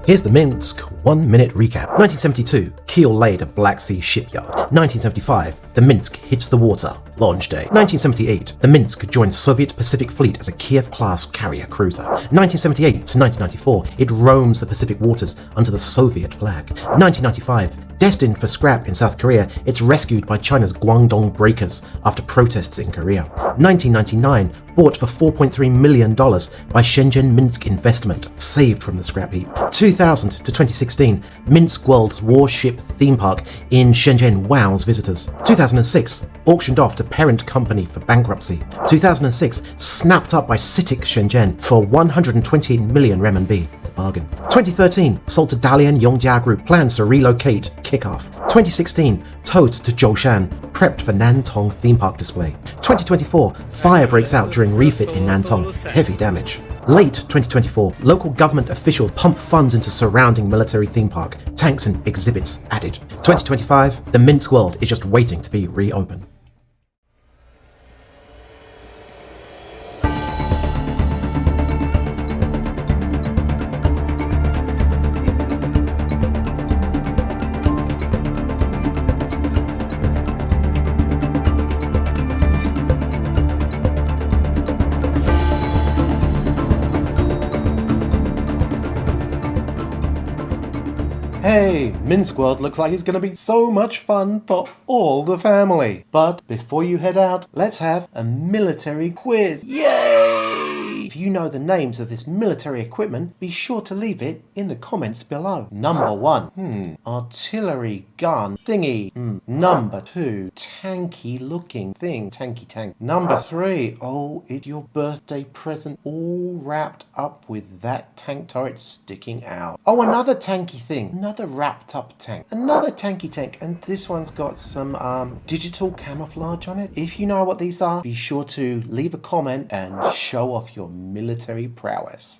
Here's the Minsk 1-minute recap. 1972, keel laid at Black Sea shipyard. 1975, the Minsk hits the water. Launch day. 1978, the Minsk joins Soviet Pacific Fleet as a Kiev-Class carrier cruiser. 1978 to 1994, it roams the Pacific waters under the Soviet flag. 1995, destined for scrap in South Korea, it's rescued by China's Guangdong breakers after protests in Korea. 1999, bought for $4.3 million by Shenzhen Minsk Investment, saved from the scrap heap. 2000 to 2016, Minsk World warship theme park in Shenzhen wows visitors. 2006, auctioned off to parent company for bankruptcy. 2006, snapped up by CITIC Shenzhen for 128 million renminbi. It's a bargain. 2013, sold to Dalian Yongjia Group, plans to relocate, kickoff. 2016, towed to Zhoushan, prepped for Nantong theme park display. 2024, fire breaks out during refit in Nantong, heavy damage. Late 2024, local government officials pump funds into surrounding military theme park, tanks and exhibits added. 2025, the Minsk World is just waiting to be reopened. Hey, Minsk World looks like it's going to be so much fun for all the family. But before you head out, let's have a military quiz. Yay! If you know the names of this military equipment, be sure to leave it in the comments below. Number 1, artillery gun thingy. Number 2, tanky looking thing, tanky tank. Number 3, oh, it's your birthday present, all wrapped up with that tank turret sticking out. Oh, another tanky thing, another wrapped up tank, another tanky tank, and this one's got some digital camouflage on it. If you know what these are, be sure to leave a comment and show off your military prowess.